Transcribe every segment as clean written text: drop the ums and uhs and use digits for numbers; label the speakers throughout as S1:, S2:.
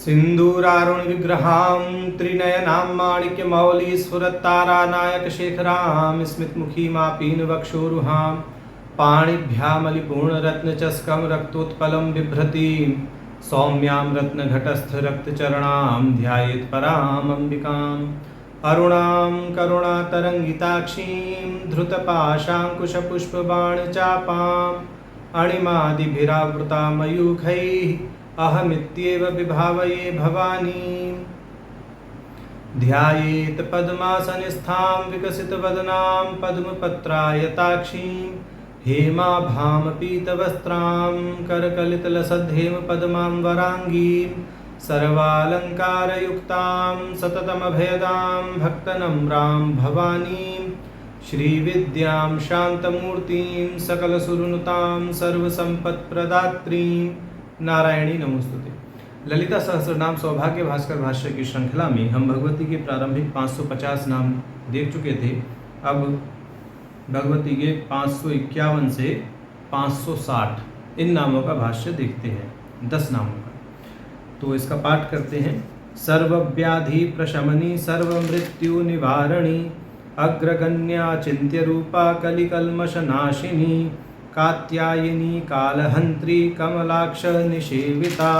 S1: सिन्दूरारुणविग्रहां त्रिनयनां माणिक्यमौलिस्फुरत्तारानायकशेखरां स्मितमुखीमापीनवक्षोरुहां पाणिभ्यामलिपूर्णरत्नचस्कं रक्तोत्पलं बिभ्रतीं सौम्यां रत्नघटस्थरक्तचरणां ध्यायेत् पराम् अम्बिकाम् अरुणां करुणातरङ्गिताक्षीं धृतपाशाङ्कुशपुष्पबाणचापाम् अणिमादिभिरावृतां मयूखैः अहमित्येव विभावये भवानीं ध्यायेत् पद्मासनस्थां विकसितवदनां पद्मपत्रायताक्षीं हेमाभां पीतवस्त्रां करकलितलसद्धेमपद्मां वराङ्गीं सर्वालङ्कारयुक्तां सततमभयदां भक्तनम्रां भवानीं श्रीविद्यां शान्तमूर्तिं सकलसुरनुतां सर्वसम्पत्प्रदात्रीं नारायणी नमोस्तुते। ललिता सहस्रनाम सौभाग्य भास्कर भाष्य की श्रृंखला में हम भगवती के प्रारंभिक 550 नाम देख चुके थे। अब भगवती के 551 से 560 इन नामों का भाष्य देखते हैं, 10 नामों का। तो इसका पाठ करते हैं। सर्वव्याधि प्रशमनी सर्वमृत्यु निवारणी अग्रगण्या चिंत्य रूपा कलिकल्मषनाशिनी कात्यायनी कालहंत्री कमलाक्ष निषेविता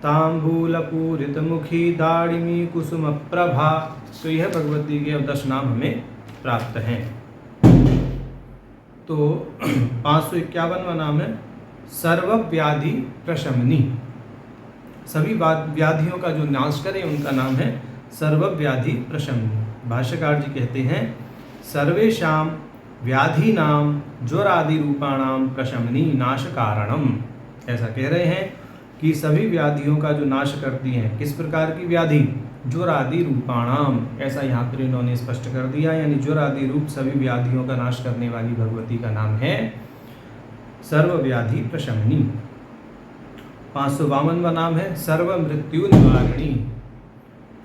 S1: तांबूलपूरितमुखी दाड़िमी कुसुम प्रभा। तो यह भगवती के अब 10 नाम हमें प्राप्त हैं। तो 551वां नाम है सर्वव्याधि प्रशमनी। सभी व्याधियों का जो नाश करे उनका नाम है सर्वव्याधि प्रशमनी। भाष्यकार जी कहते हैं सर्वेषां व्याधीनां ज्वरादि रूपाणां प्रशमनी नाश कारणम। ऐसा कह रहे हैं कि सभी व्याधियों का जो नाश करती हैं। किस प्रकार की व्याधि? ज्वरादि रूपाणाम, ऐसा यहाँ पर इन्होंने स्पष्ट कर दिया। यानी ज्वरादि रूप सभी व्याधियों का नाश करने वाली भगवती का नाम है सर्वव्याधि प्रशमनी। 552वां नाम है सर्व मृत्यु निवारणी।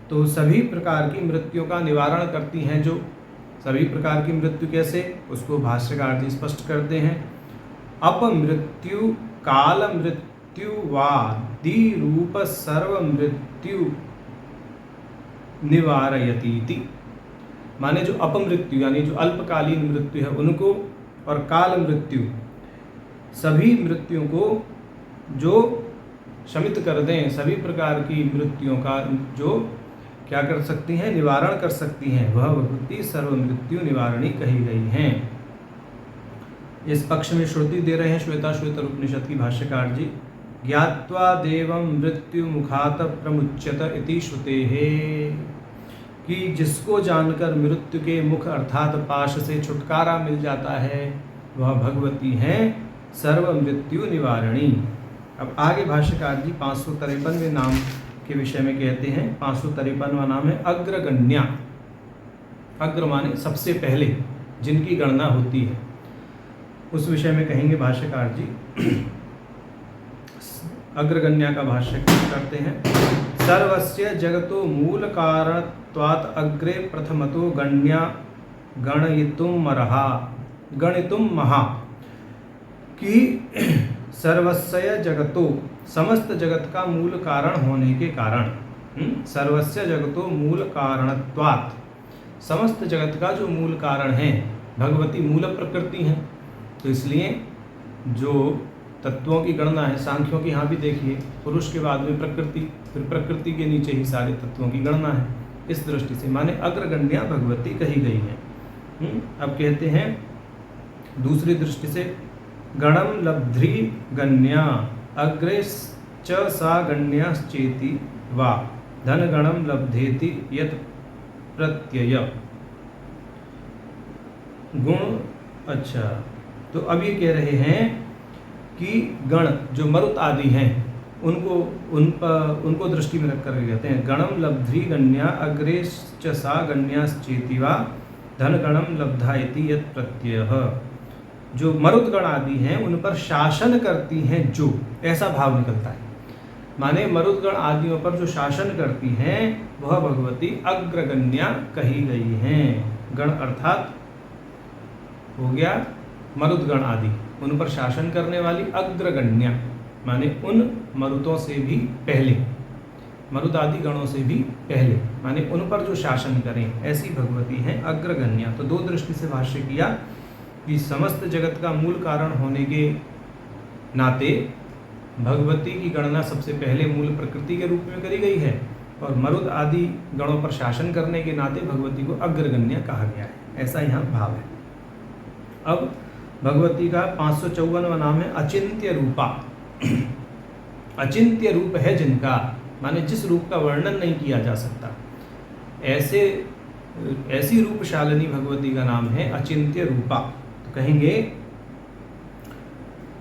S1: तो सभी प्रकार की मृत्यु का निवारण करती हैं। जो सभी प्रकार की मृत्यु कैसे, उसको भाष्यकार जी स्पष्ट करते हैं। अपमृत्यु काल मृत्यु वादि रूप सर्व मृत्यु निवारयतीति। माने जो अपमृत्यु यानी जो अल्पकालीन मृत्यु है उनको, और काल मृत्यु सभी मृत्युओं को जो शमित कर दें, सभी प्रकार की मृत्युओं का जो क्या कर सकती हैं, निवारण कर सकती हैं, वह भगवती सर्व मृत्यु निवारणी कही गई हैं। इस पक्ष में श्रुति दे रहे हैं श्वेताश्वेतर उपनिषद की भाष्यकार जी। ज्ञात्वा देवं मृत्यु मुखात प्रमुच्यत इति श्रुतेः, कि जिसको जानकर मृत्यु के मुख अर्थात पाश से छुटकारा मिल जाता है वह भगवती हैं सर्व मृत्यु निवारणी। अब आगे भाष्यकार जी 553वें नाम के विषय में कहते हैं। 553वां नाम है अग्रगण्या। अग्र माने सबसे पहले, जिनकी गणना होती है, उस विषय में कहेंगे भाष्यकार जी। अग्रगण्या का भाष्य करते हैं। सर्वस्य जगतो मूल कारणत्वात् अग्रे प्रथमतो गण्या गणितुम महा, कि सर्वस्य जगतो समस्त जगत का मूल कारण होने के कारण, सर्वस्य जगतो मूल कारणत्वात् समस्त जगत का जो मूल कारण है भगवती मूल प्रकृति है। तो इसलिए जो तत्वों की गणना है, सांख्यों की यहाँ भी देखिए, पुरुष के बाद में प्रकृति, फिर प्रकृति के नीचे ही सारे तत्वों की गणना है। इस दृष्टि से माने अग्रगण्या भगवती कही गई है। अब कहते हैं दूसरी दृष्टि से गणम लब्ध्री गण्या अग्रे च सा गण्याश्चेति वा धन गणम लब्धेति यत् प्रत्यय गुण। अच्छा, तो अब ये कह रहे हैं कि गण जो मरुत आदि हैं उनको दृष्टि में रखकर कहते हैं गणम लब्ध्री गण्या अग्रे च सा गण्याश्चेति वा धन गणम लब्धा इति यत् प्रत्ययः। जो मरुदगण आदि हैं उन पर शासन करती हैं, जो ऐसा भाव निकलता है। माने मरुदगण आदियों पर जो शासन करती हैं वह भगवती अग्रगण्या कही गई हैं। गण अर्थात हो गया मरुदगण आदि, उन पर शासन करने वाली अग्रगण्या माने उन मरुतों से भी पहले। मरुद आदि गणों से भी पहले, माने उन पर जो शासन करें, ऐसी भगवती हैं अग्रगण्या। तो दो दृष्टि से भाष्य किया कि समस्त जगत का मूल कारण होने के नाते भगवती की गणना सबसे पहले मूल प्रकृति के रूप में करी गई है, और मरुद आदि गणों पर शासन करने के नाते भगवती को अग्रगण्य कहा गया है, ऐसा यहाँ भाव है। अब भगवती का 554वां नाम है अचिंत्य रूपा। अचिंत्य रूप है जिनका, माने जिस रूप का वर्णन नहीं किया जा सकता, ऐसी रूपशालिनी भगवती का नाम है अचिंत्य रूपा। तो कहेंगे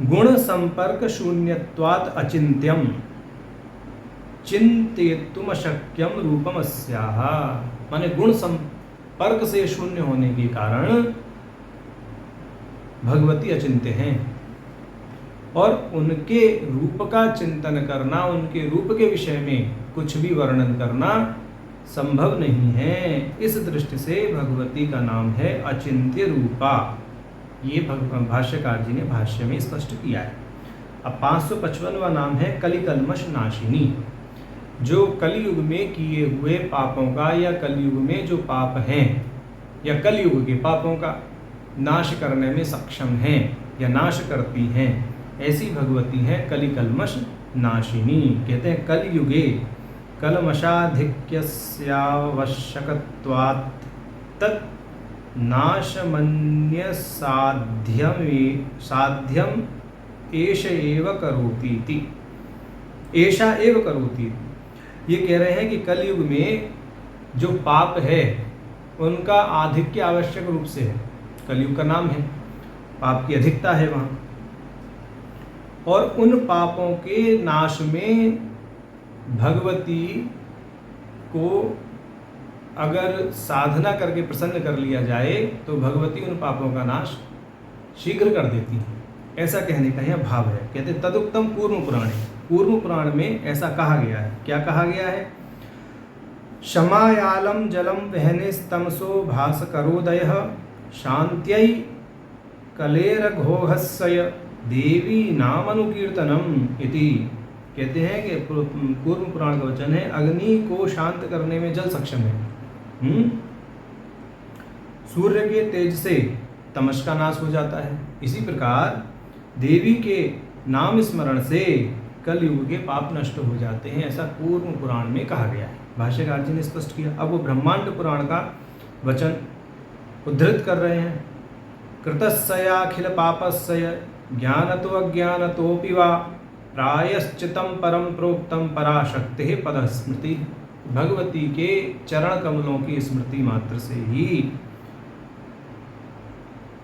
S1: गुण संपर्क शून्यत्वात् अचिंत्यम चिंतयितुम अशक्यम रूपम अस्याः। माने गुण संपर्क से शून्य होने के कारण भगवती अचिंत्य हैं, और उनके रूप का चिंतन करना, उनके रूप के विषय में कुछ भी वर्णन करना संभव नहीं है। इस दृष्टि से भगवती का नाम है अचिंत्य रूपा। ये भाष्यकार जी ने भाष्य में स्पष्ट किया है। अब 555वां नाम है कलिकल्मष नाशिनी। जो कलयुग में किए हुए पापों का, या कलयुग में जो पाप हैं, या कलयुग के पापों का नाश करने में सक्षम हैं या नाश करती हैं, ऐसी भगवती है कलिकल्मष नाशिनी। कहते हैं कलयुगे कलमशाधिक्यस्यावश्यकत्वात् तत् नाशमन्य साध्यम एष एव करोति। ऐसा एव करोति। ये कह रहे हैं कि कलयुग में जो पाप है उनका आधिक्य आवश्यक रूप से है, कलयुग का नाम है, पाप की अधिकता है वहाँ, और उन पापों के नाश में भगवती को अगर साधना करके प्रसन्न कर लिया जाए तो भगवती उन पापों का नाश शीघ्र कर देती है, ऐसा कहने का यह भाव है। कहते तदुक्तम पूर्व पुराणे। पूर्व पुराण में ऐसा कहा गया है। क्या कहा गया है? क्षमायालम जलम वहने स्तमसो भास करोदय शांत्यै कलेरघोहस्य देवी नाम अनुकीर्तनम इति। कहते हैं कि पूर्व पुराण का वचन है, अग्नि को शांत करने में जल सक्षम है। सूर्य के तेज से तमस का नाश हो जाता है। इसी प्रकार देवी के नाम स्मरण से कलयुग के पाप नष्ट हो जाते हैं, ऐसा पूर्व पुराण में कहा गया है। भाष्यकार जी ने स्पष्ट किया। अब वो ब्रह्मांड पुराण का वचन उद्धृत कर रहे हैं। कृतस्याखिल पापस्य ज्ञानतो अज्ञानतोऽपि वा प्रायश्चितम परम प्रोक्तम पराशक्ति पद स्मृति। भगवती के चरण कमलों की स्मृति मात्र से ही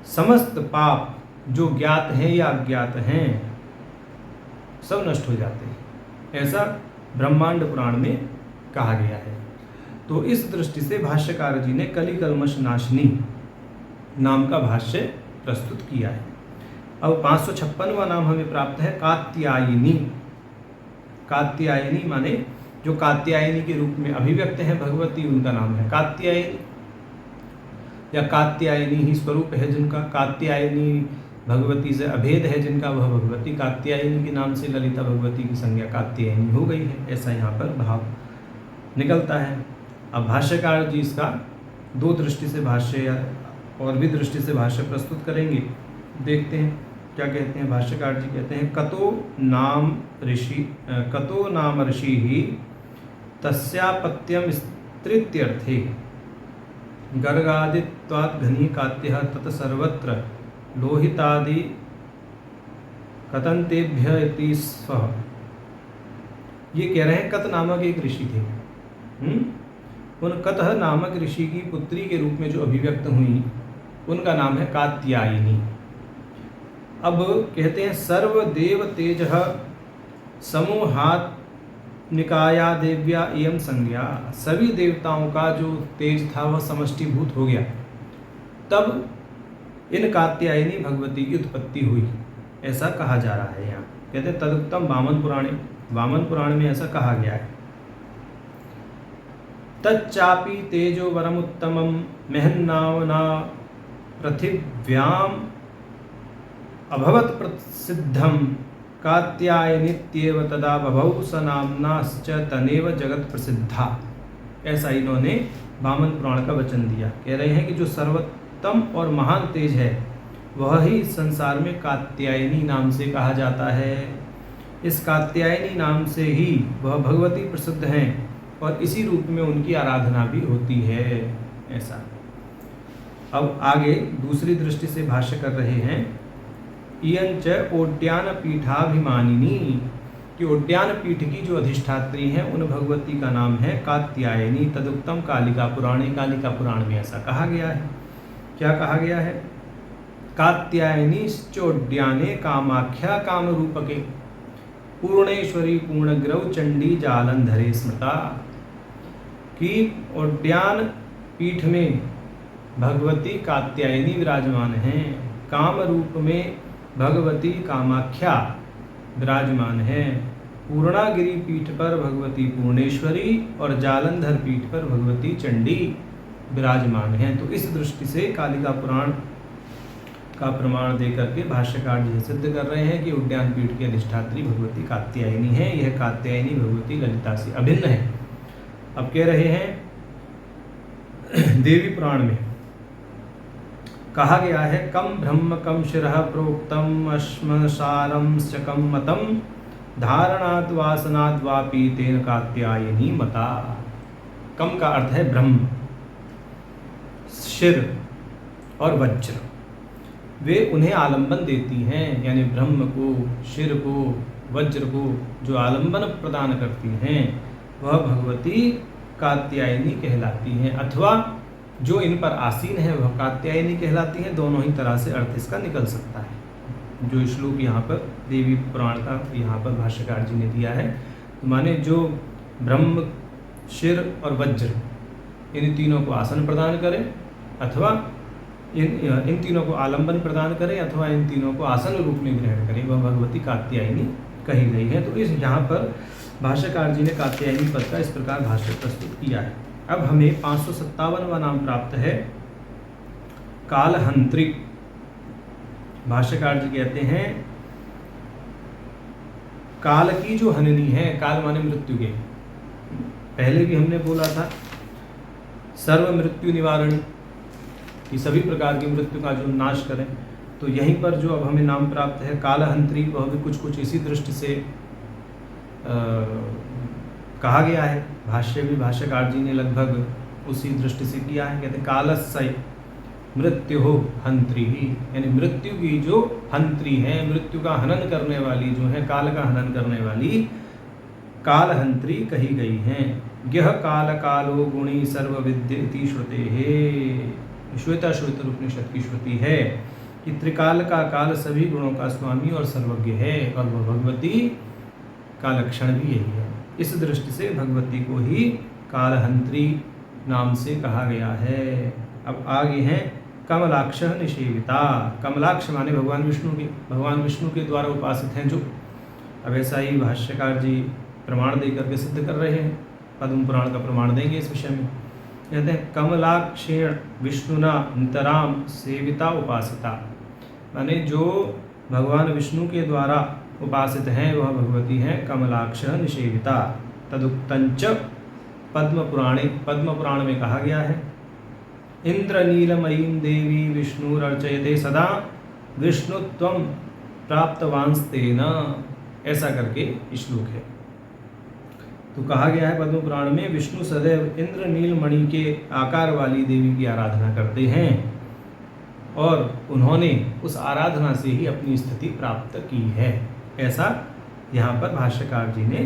S1: समस्त पाप जो ज्ञात हैं या अज्ञात हैं सब नष्ट हो जाते हैं, ऐसा ब्रह्मांड पुराण में कहा गया है। तो इस दृष्टि से भाष्यकार जी ने कलिकल्मष नाशिनी नाम का भाष्य प्रस्तुत किया है। अब 556वां नाम हमें प्राप्त है कात्यायनी। कात्यायनी माने जो कात्यायनी के रूप में अभिव्यक्त है भगवती, उनका नाम है कात्यायनी, या कात्यायनी ही स्वरूप है जिनका। कात्यायनी भगवती से अभेद है जिनका, वह भगवती कात्यायनी के नाम से ललिता भगवती की संज्ञा कात्यायनी हो गई है, ऐसा यहाँ पर भाव निकलता है। अब भाष्यकार जी इसका दो दृष्टि से भाष्य या और भी दृष्टि से भाष्य प्रस्तुत करेंगे। देखते हैं क्या कहते हैं। भाष्यकार जी कहते हैं कतो नाम ऋषि ही तस्यापत्यम स्त्रीत्यर्थे गर्गादित्वात् घनी कात्यः तत् सर्वत्र लोहितादि कतंतेभ्य इति स्वः। ये कह रहे हैं कत नामक एक ऋषि थे। उन कतः नामक ऋषि की पुत्री के रूप में जो अभिव्यक्त हुई उनका नाम है कात्यायनी। अब कहते हैं सर्वदेव तेज समूहात् निकाया देव्या एवं संज्ञा। सभी देवताओं का जो तेज था वह समष्टिभूत हो गया, तब इन कात्यायनी भगवती की उत्पत्ति हुई, ऐसा कहा जा रहा है यहाँ। कहते हैं तदुक्तम वामन पुराणे। वामन पुराण में ऐसा कहा गया है। तच्चापि तेजो वरमुत्तमं महन्नावना पृथिव्याम अभवत प्रसिद्धम कात्यायनीत्येव तदा बभौ स नाम्नाश्च तनेव जगत प्रसिद्धा। ऐसा इन्होंने वामन पुराण का वचन दिया। कह रहे हैं कि जो सर्वोत्तम और महान तेज है वह ही इस संसार में कात्यायनी नाम से कहा जाता है। इस कात्यायनी नाम से ही वह भगवती प्रसिद्ध हैं और इसी रूप में उनकी आराधना भी होती है। ऐसा अब आगे दूसरी दृष्टि से भाष्य कर रहे हैं। इयंच ओड्यान पीठाभिमानिनी, कि उद्यान पीठ की जो अधिष्ठात्री हैं उन भगवती का नाम है कात्यायनी। तदुक्तम कालिका पुराणे, कालिका पुराण में ऐसा कहा गया है। क्या कहा गया है? कात्यायनी चोड्याने कामाख्या काम रूपके पूर्णेश्वरी पूर्णग्रव चंडी जालंधरे स्मृता, कि उद्यान पीठ में भगवती कात्यायनी विराजमान हैं, काम रूप में भगवती कामाख्या विराजमान है, पूर्णागिरी पीठ पर भगवती पूर्णेश्वरी और जालंधर पीठ पर भगवती चंडी विराजमान हैं। तो इस दृष्टि से कालिका पुराण का प्रमाण देकर के भाष्यकार जी सिद्ध कर रहे हैं कि उद्यान पीठ की अधिष्ठात्री भगवती कात्यायनी है। यह कात्यायनी भगवती ललिता से अभिन्न है। अब कह रहे हैं देवी पुराण में कहा गया है, कम ब्रह्म कम शिरः प्रोक्तम अश्मसारम च कम मतम धारणात् वासनात् वापि तेन कात्यायनी मता। कम का अर्थ है ब्रह्म, शिर और वज्र, वे उन्हें आलंबन देती हैं, यानी ब्रह्म को, शिर को, वज्र को जो आलंबन प्रदान करती हैं वह भगवती कात्यायनी कहलाती हैं, अथवा जो इन पर आसीन है वह कात्यायनी कहलाती हैं। दोनों ही तरह से अर्थ इसका निकल सकता है। जो श्लोक यहाँ पर देवी पुराण का यहाँ पर भाष्यकार जी ने दिया है, तो माने जो ब्रह्म, शिर और वज्र इन तीनों को आसन प्रदान करें, अथवा इन तीनों को आलंबन प्रदान करें, अथवा इन तीनों को आसन रूप में ग्रहण करें, वह भगवती कात्यायनी कही गई है। तो इस यहाँ पर भाष्यकार जी ने कात्यायनी पद का इस प्रकार भाष्य प्रस्तुत किया है। अब हमें 557वां नाम प्राप्त है कालहंत्री। भाष्यकार जी कहते हैं काल की जो हननी है, काल माने मृत्यु के, पहले भी हमने बोला था सर्व मृत्यु निवारणी, कि सभी प्रकार की मृत्यु का जो नाश करें। तो यहीं पर जो अब हमें नाम प्राप्त है कालहंत्री, वह भी कुछ इसी दृष्टि से कहा गया है। भाष्य भी भाष्यकार जी ने लगभग उसी दृष्टि से किया है। कहते हैं कालस्य मृत्यु हो हंत्री ही, यानी मृत्यु की जो हंत्री है, मृत्यु का हनन करने वाली जो है, काल का हनन करने वाली कालहंत्री कही गई हैं। यह काल कालो गुणी सर्व विद्यति श्रुते है, श्वेता श्वेत उपनिषद की श्रुति है कि त्रिकाल का काल सभी गुणों का स्वामी और सर्वज्ञ है, और वह भगवती का लक्षण भी यही है। इस दृष्टि से भगवती को ही कालहंत्री नाम से कहा गया है। अब आगे हैं कमलाक्ष निषेविता। कमलाक्ष माने भगवान विष्णु के द्वारा उपासित हैं जो। अब ऐसा ही भाष्यकार जी प्रमाण दे करके सिद्ध कर रहे हैं, पद्म पुराण का प्रमाण देंगे इस विषय में। कहते हैं कमलाक्षेण विष्णुना नितराम सेविता उपासिता, माने जो भगवान विष्णु के द्वारा उपासित हैं वह भगवती हैं कमलाक्ष निषेविता। तदुक्तंच पद्म पुराण में कहा गया है इंद्रनीलमयीं देवी विष्णुरर्चयते सदा विष्णुत्वं प्राप्तवांस्तेन, ऐसा करके श्लोक है। तो कहा गया है पद्म पुराण में विष्णु सदैव इंद्रनीलमणि के आकार वाली देवी की आराधना करते हैं और उन्होंने उस आराधना से ही अपनी स्थिति प्राप्त की है। ऐसा यहाँ पर भाष्यकार जी ने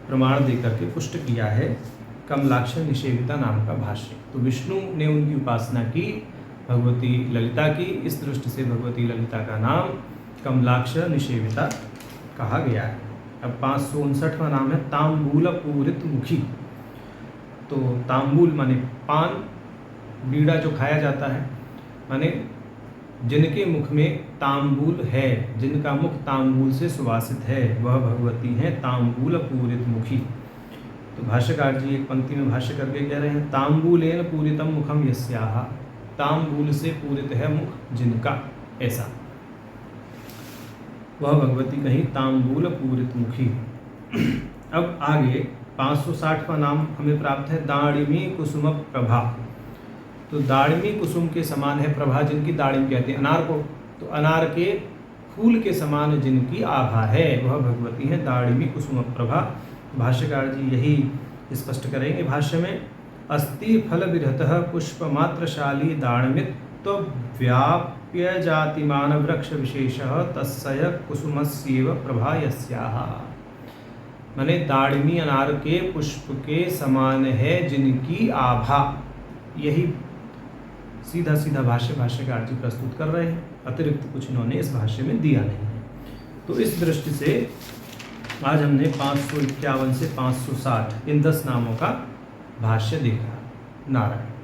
S1: प्रमाण देकर के पुष्ट किया है कमलाक्ष निषेविता नाम का भाष्य। तो विष्णु ने उनकी उपासना की, भगवती ललिता की, इस दृष्टि से भगवती ललिता का नाम कमलाक्ष निषेविता कहा गया है। अब 559वां नाम है तांबूल पूरित मुखी। तो तांबूल माने पान, बीड़ा जो खाया जाता है, माने जिनके मुख में तांबूल है, जिनका मुख तांबूल से सुवासित है, वह भगवती हैं तांबूल पूरित मुखी। तो भाष्यकार जी एक पंक्ति में भाष्य करके कह रहे हैं तांबूलेन पूरितम मुखम यस्याः, तांबूल से पूरित है मुख जिनका, ऐसा। वह भगवती कहीं तांबूल पूरित मुखी। अब आगे 560वां नाम हमें प्राप्त है दाड़िमी कुसुम प्रभा। तो दाड़िमी कुसुम के समान है प्रभा, जिनकी दाड़िम कहते हैं अनार को, तो अनार के फूल के समान जिनकी आभा है वह भगवती है दाड़िमी कुसुम प्रभा। भाष्यकार जी यही स्पष्ट करेंगे भाष्य में। अस्ति फल विरहतः पुष्पमात्रशाली दाड़मित तो व्याप्य जातिमान वृक्ष विशेषः तस्य कुसुमस्येव प्रभा यस्याः। माने दाड़िमी अनार के पुष्प के समान है जिनकी आभा। यही सीधा सीधा भाष्यकार जी प्रस्तुत कर रहे हैं, अतिरिक्त कुछ इन्होंने इस भाष्य में दिया नहीं है। तो इस दृष्टि से आज हमने 551 से 560 इन 10 नामों का भाष्य देखा। नारायण।